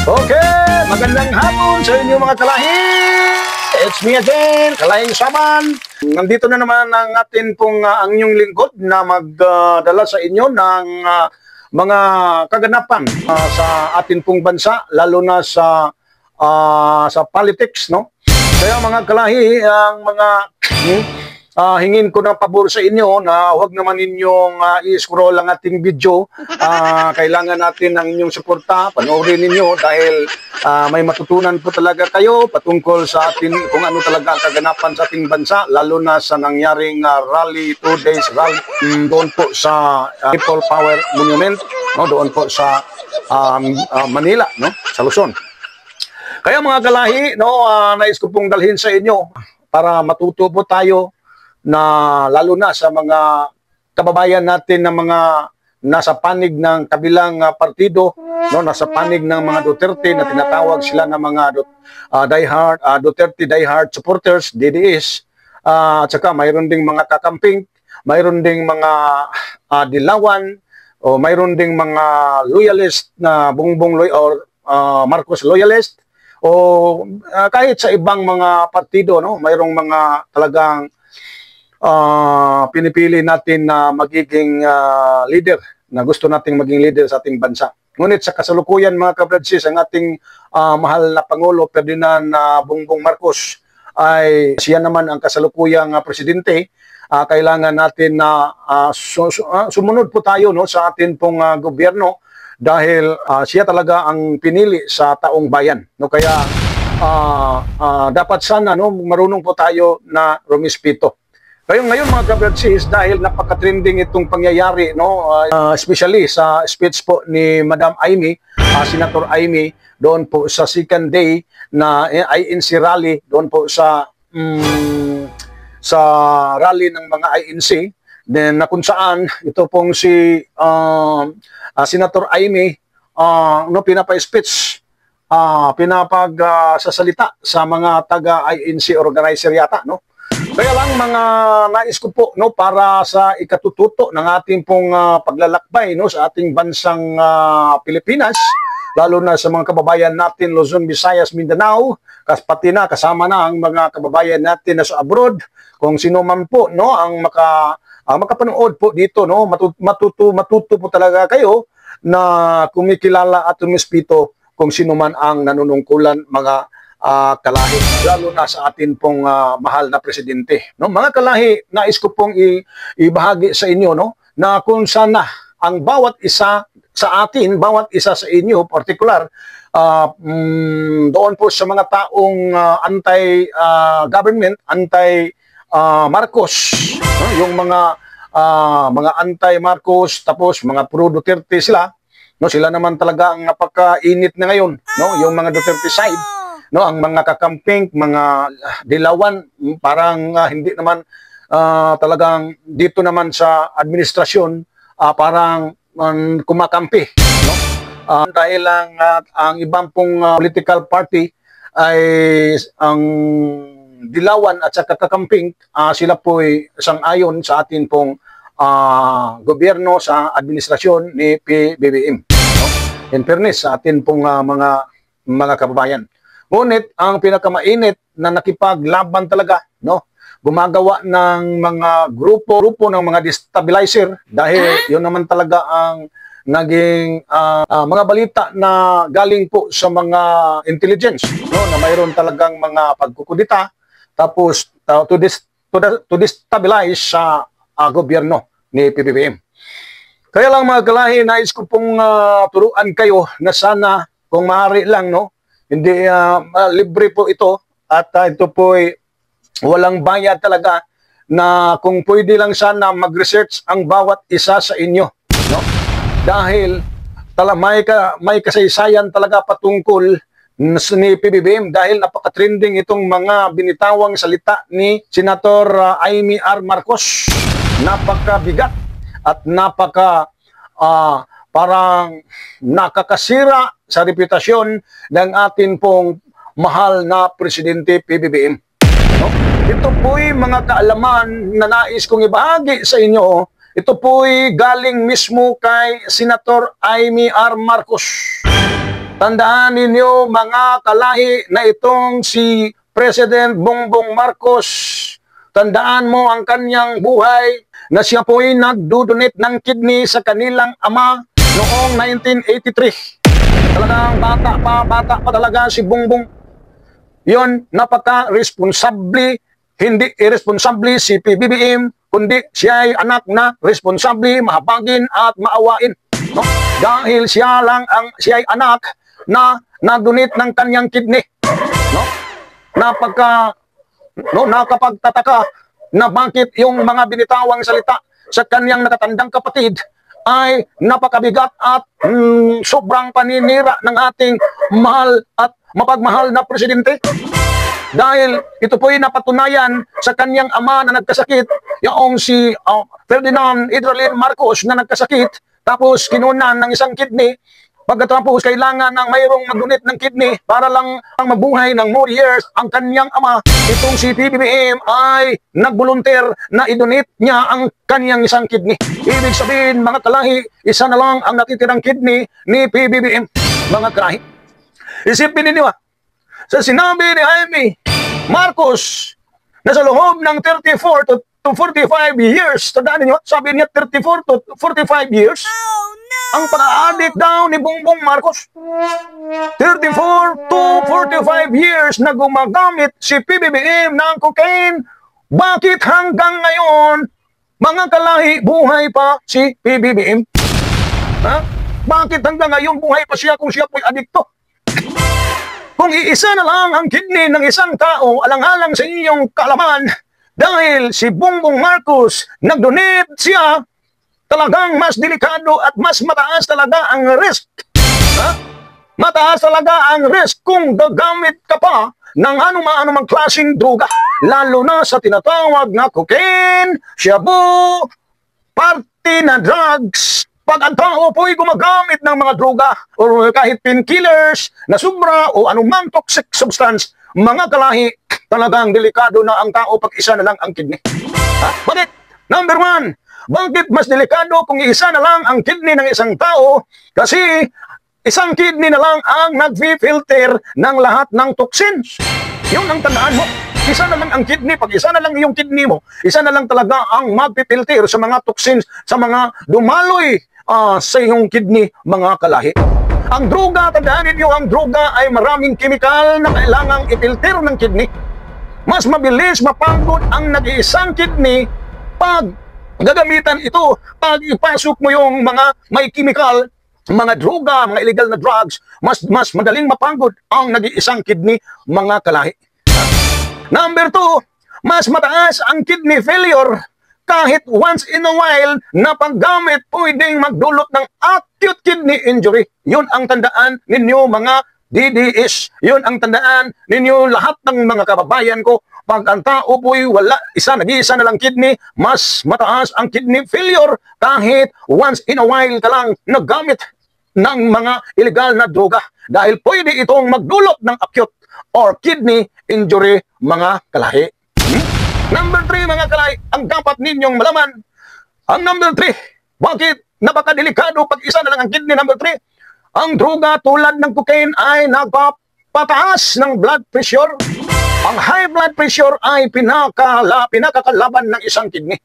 Okay, magandang hapon sa inyo mga kalahi. It's me again, Kalahing Saban. Nandito na naman ang atin pong ang inyong lingkod na magdala sa inyo ng mga kaganapan sa atin pong bansa, lalo na sa politics, no? Kaya mga kalahi, ang mga hingin ko ng pabor sa inyo na huwag naman ninyong i-scroll ang ating video. Kailangan natin ng inyong suporta, panoorin ninyo dahil may matutunan po talaga kayo patungkol sa atin kung ano talaga ang kaganapan sa ating bansa, lalo na sa nangyaring rally, 2 days rally doon po sa People Power Monument, no? Doon po sa Manila, no? Sa Luzon. Kaya mga kalahi, no, nais ko pong dalhin sa inyo para matuto po tayo na lalo na sa mga kababayan natin na mga nasa panig ng kabilang partido, no, nasa panig ng mga Duterte na tinatawag sila ng mga Duterte diehard supporters, DDS, at saka mayroon ding mga kakamping, mayroon ding mga dilawan, o mayroon ding mga loyalist na Bongbong or Marcos loyalist, o kahit sa ibang mga partido, no, mayroong mga talagang pinipili natin na magiging leader, na gusto nating maging leader sa ating bansa. Ngunit sa kasalukuyan mga kabradsis, ang ating mahal na Pangulo Ferdinand Bongbong Marcos ay siya naman ang kasalukuyang presidente. Kailangan natin na sumunod po tayo, no, sa atin pong gobyerno dahil siya talaga ang pinili sa taong bayan, no? Kaya dapat sana, no, marunong po tayo na rumispito. Kaya ngayon mga kabradsis, dahil napaka-trending itong pangyayari, no, especially sa speech po ni Madam Amy, Senator Amy, doon po sa second day na INC rally, doon po sa rally ng mga INC, then na kung saan ito pong si Senator Amy no, pinapa-speech, pinapagsasalita sa mga taga-INC organizer yata, no? Kaya lang mga nais ko po, no, para sa ikatututo ng ating pong paglalakbay, no, sa ating bansang Pilipinas, lalo na sa mga kababayan natin Luzon, Visayas, Mindanao, pati na kasama na ang mga kababayan natin na sa abroad, kung sino man po, no, ang makapanood po dito, no, matuto po talaga kayo na kumikilala at rumispito kung sino man ang nanunungkulan mga kalahi, lalo na sa atin pong mahal na presidente, no? Mga kalahi, nais ko pong ibahagi sa inyo, no, na kung sana ang bawat isa sa atin, bawat isa sa inyo particular, doon po sa mga taong anti-government, anti-Marcos, no? Yung mga anti-Marcos, tapos mga pro-Duterte sila, no? Sila naman talaga ang napaka-init na ngayon, no? Yung mga Duterte side, no, ang mga kakamping, mga dilawan, parang hindi naman talagang dito naman sa administrasyon parang kumakampi, no? Dahil ang ibang pong political party ay ang dilawan at saka kakamping, sila po ay sang-ayon sa atin pong gobyerno, sa administrasyon ni PBBM, no? In fairness sa atin pong mga kababayan. Ngunit ang pinakamainit na nakipaglaban talaga, no, gumagawa ng mga grupo ng mga destabilizer, dahil yun naman talaga ang naging mga balita na galing po sa mga intelligence, no, na mayroon talagang mga pagkukudita tapos to destabilize sa gobyerno ni PBBM. Kaya lang mga kalahi, nais ko pong turuan kayo na sana kung maaari lang, no, hindi libre po ito, at ito po ay walang bayad talaga, na kung pwede lang sana mag-research ang bawat isa sa inyo, no? Dahil may kasaysayan talaga patungkol ni PBBM, dahil napaka-trending itong mga binitawang salita ni Senator Amy R. Marcos. Napakabigat at parang nakakasira sa reputasyon ng atin pong mahal na Presidente PBBM. No? Ito po'y mga kaalaman na nais kong ibahagi sa inyo. Ito po'y galing mismo kay Senator Amy R. Marcos. Tandaan ninyo mga kalahi na itong si President Bongbong Marcos. Tandaan mo ang kanyang buhay na siya po'y nagdudonate ng kidney sa kanilang ama noong 1983. Talagang bata pa talaga si Bongbong. Yon, napaka-responsable, hindi irresponsable si PBBM, kundi siya ay anak na responsable, mahabagin at maawain. No? Dahil siya ay anak na nag-donate ng kanyang kidney. No? Nakapagtataka na bakit yung mga binitawang salita sa kanyang nakatandang kapatid ay napakabigat at sobrang paninira ng ating mahal at mapagmahal na presidente. Dahil ito po'y napatunayan sa kanyang ama na nagkasakit, yung si Ferdinand Idrolin Marcos na nagkasakit, tapos kinunan ng isang kidney. Pagkatapos kailangan ng mayroong mag-donate ng kidney para lang ang mabuhay ng more years ang kanyang ama. Itong si PBBM ay nag-volunteer na i-donate niya ang kanyang isang kidney. Ibig sabihin mga kalahi, isa na lang ang natitirang kidney ni PBBM. Mga kalahi, isipin ninyo sa sinabi ni Jaime Marcos na sa loob ng 34 to 45 years, tandaan ninyo, sabi niya 34 to 45 years, ang pag-aadik daw ni Bongbong Marcos. 34 to 45 years na gumagamit si PBBM ng cocaine. Bakit hanggang ngayon, mga kalahi, buhay pa si PBBM? Ha? Bakit hanggang ngayon buhay pa siya kung siya po'y adikto? Kung iisa na lang ang kidney ng isang tao, alang-alang sa iyong kaalaman, dahil si Bongbong Marcos nag-donate siya, talagang mas delikado at mas mataas talaga ang risk. Ha? Mataas talaga ang risk kung gagamit ka pa ng anumang klaseng droga. Lalo na sa tinatawag na cocaine, shabu, party na drugs. Pag ang tao po'y gumagamit ng mga droga o kahit painkillers na sobra o anumang toxic substance, mga kalahi, talagang delikado na ang tao pag isa na lang ang kidney. Ha? Bakit? Number one, bakit mas delikado kung isa na lang ang kidney ng isang tao? Kasi isang kidney na lang ang nag-filter ng lahat ng toxins. Yun ang tandaan mo. Isa na lang ang kidney. Pag isa na lang yung kidney mo, isa na lang talaga ang mag-filter sa mga toxins, sa mga dumaloy sa iyong kidney, mga kalahi. Ang droga, tandaan ninyo, ang droga ay maraming chemical na kailangang i-filter ng kidney. Mas mabilis mapagod ang nag-iisang kidney pag gagamitan ito, pag ipasok mo yung mga may chemical, mga droga, mga illegal na drugs, mas madaling mapagod ang nag-iisang kidney, mga kalahi. Number two, mas mataas ang kidney failure kahit once in a while na paggamit pwedeng magdulot ng acute kidney injury. Yun ang tandaan ninyo mga DDS. Yun ang tandaan ninyo lahat ng mga kababayan ko. Pag ang tao po'y wala, nag-iisa na lang kidney, mas mataas ang kidney failure kahit once in a while ka lang naggamit ng mga illegal na droga. Dahil pwede itong magdulot ng acute or kidney injury, mga kalahi. Number 3, mga kalahi, ang dapat ninyong malaman. Ang number 3, bakit napakadelikado pag isa na lang ang kidney? Number 3, ang droga tulad ng cocaine ay nagpapataas ng blood pressure. Ang high blood pressure ay pinakakalaban ng isang kidney.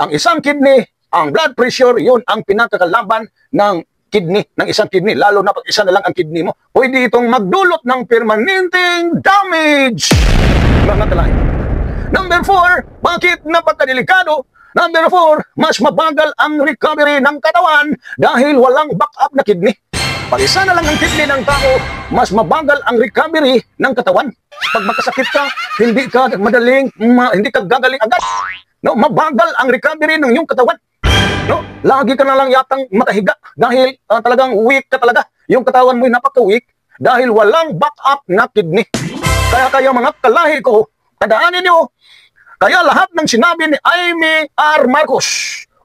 Ang isang kidney, ang blood pressure, yun ang pinakakalaban ng kidney, ng isang kidney. Lalo na pag isa na lang ang kidney mo, pwede itong magdulot ng permanenteng damage, mga kalahi. Number 4, bakit napakadelikado? Number 4, mas mabagal ang recovery ng katawan dahil walang backup na kidney. Pag isa na lang ang kidney ng tao, mas mabagal ang recovery ng katawan. Pag magkasakit ka, hindi ka gagaling agad. No, mabagal ang recovery ng iyong katawan. No, lagi ka na lang yatang matahiga dahil talagang weak ka talaga. Yung katawan mo'y napaka-weak dahil walang backup na kidney. Kaya mga kalahi ko, tandaan ninyo, kaya lahat ng sinabi ni Jaime R. Marcos,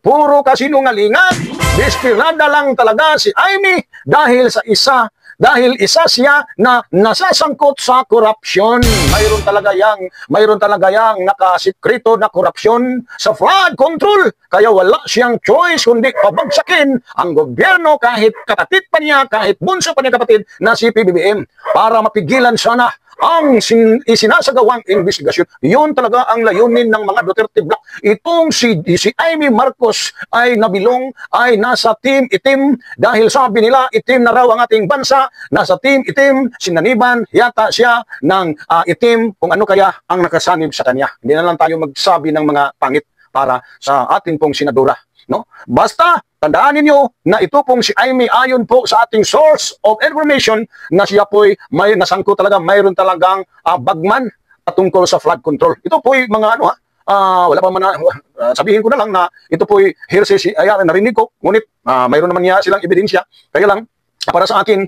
puro kasinungalingan. Desperada lang talaga si Jaime dahil sa isa dahil isa siya na nasasangkot sa korupsyon. Mayroon talaga yang nakasikreto na korupsyon sa flood control. Kaya wala siyang choice kundi pabagsakin ang gobyerno kahit kapatid pa niya, kahit bunso pa niya kapatid na si PBBM para mapigilan sana ang isinasagawang investigasyon. Yun talaga ang layunin ng mga Duterte Black. Itong si Amy Marcos ay nabilong, ay nasa team itim dahil sabi nila itim na raw ang ating bansa. Nasa team itim, sinaniban yata siya ng itim kung ano kaya ang nakasanib sa kanya. Hindi na lang tayo magsabi ng mga pangit para sa ating pong senadora. No? Basta, tandaan ninyo na ito pong si Amy ayon po sa ating source of information na siya po'y may nasangko talaga, mayroon talagang bagman patungkol sa flood control. Ito po'y mga wala pa man sabihin ko na lang na ito po'y hearsay, narinig ko, ngunit mayroon naman niya silang ebidensya. Kaya lang, para sa akin,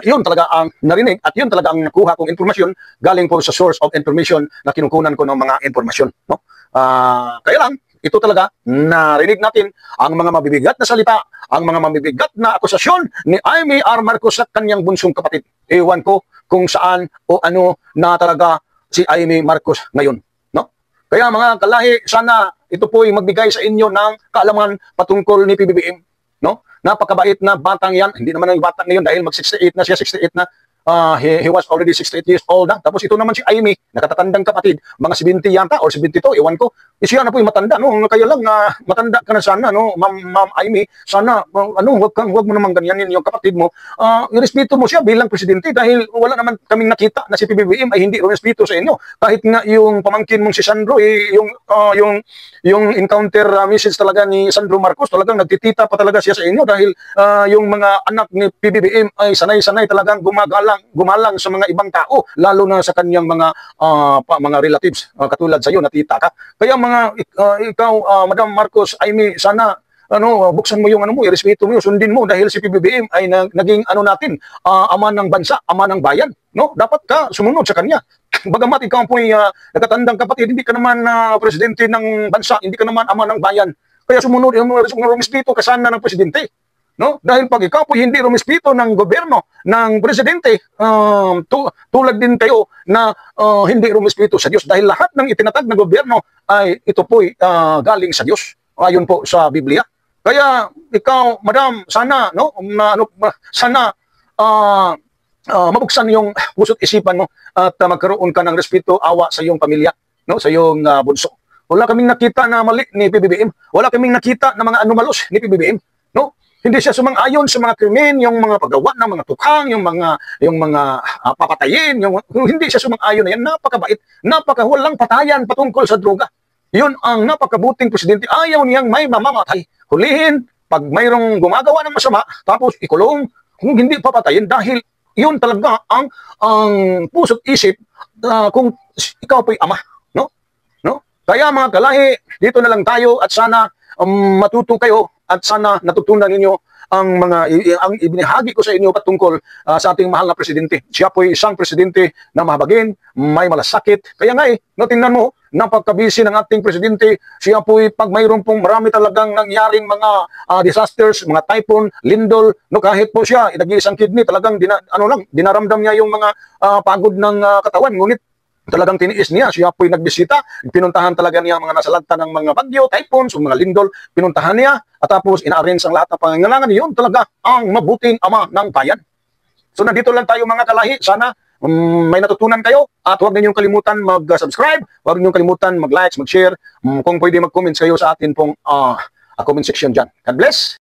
yun talaga ang narinig at yun talaga ang nakuha kong informasyon galing po sa source of information na kinukunan ko ng mga informasyon. No? Kaya lang, ito talaga, narinig natin ang mga mabibigat na salita, ang mga mabibigat na akusasyon ni Amy R. Marcos sa kanyang bunsong kapatid. Ewan ko kung saan o ano na talaga si Amy Marcos ngayon. No? Kaya mga kalahi, sana ito po'y magbigay sa inyo ng kaalaman patungkol ni PBBM. No? Napakabait na batang yan. Hindi naman ang batang ngayon dahil mag-68 na siya, 68 na. He was already 68 years old na. Tapos ito naman si Amy, nakatatandang kapatid, mga 70 yata or 72, ewan ko. Siya na po yung matanda, no? Kaya lang, matanda ka na sana, no? Ma'am Amy, sana, wag mo naman ganyanin yung kapatid mo. Irespeto mo siya bilang presidente dahil wala naman kaming nakita na si PBBM ay hindi respeto sa inyo. Kahit nga yung pamangkin mong si Sandro, yung encounter message talaga ni Sandro Marcos, talagang nagtitita pa talaga siya sa inyo dahil yung mga anak ni PBBM ay sanay-sanay talagang gumalang sa mga ibang tao, lalo na sa kanyang mga relatives, katulad sa iyo na tita ka. Kaya ikaw, Madam Marcos, Amy, sana buksan mo yung irespeto mo, sundin mo dahil si PBBM ay naging natin, ama ng bansa, ama ng bayan, no? Dapat ka sumunod sa kanya. Bagamat ikaw po ay nakatandang kapatid, hindi ka naman presidente ng bansa, hindi ka naman ama ng bayan. Kaya sumunod, respeto ka sana ng presidente. No? Dahil pag ikaw po hindi rumispeto ng gobyerno, ng presidente, tulad din kayo na hindi rumispeto sa Diyos. Dahil lahat ng itinatag ng gobyerno ay ito po galing sa Diyos, ayon po sa Biblia. Kaya ikaw, madam, sana, sana mabuksan yung puso't isipan mo at magkaroon ka ng respeto, awa sa iyong pamilya, no? Sa iyong bunso. Wala kaming nakita na mali ni PBBM. Wala kaming nakita na mga anomalos ni PBBM. No? Hindi siya sumang-ayon sa mga krimen, yung mga paggawa ng mga tukhang, yung mga papatayin, hindi siya sumang-ayon na yan. Napakabait, walang patayan patungkol sa droga. Yun ang napakabuting presidente. Ayaw niyang may mamamatay. Hulihin, pag mayroong gumagawa ng masama, tapos ikulong, kung hindi papatayin dahil yun talaga ang puso't isip kung ikaw po'y ama. No? Kaya mga kalahi, dito na lang tayo at sana matuto kayo at sana natutunan ninyo ang ibinahagi ko sa inyo patungkol sa ating mahal na presidente. Siya po ay isang presidente na mahabagin, may malasakit. Kaya nga tingnan mo, napagkabisi ng ating presidente. Siya po ay pag mayroon pong marami talagang nangyaring mga disasters, mga typhoon, lindol, kahit po siya, nag-iisang kidney, talagang dinaramdam niya yung mga pagod ng katawan. Ngunit talagang tiniis niya. Siya po'y nagbisita. Pinuntahan talaga niya mga nasalanta ng mga bagyo, typhoons, mga lindol. Pinuntahan niya at tapos ina-arrange ang lahat ng pangangailangan. Yun talaga ang mabuting ama ng bayan. So nandito lang tayo mga kalahi. Sana may natutunan kayo at huwag ninyong kalimutan mag-subscribe. Huwag ninyong kalimutan mag-like, mag-share. Kung pwede mag-comment kayo sa atin pong comment section dyan. God bless!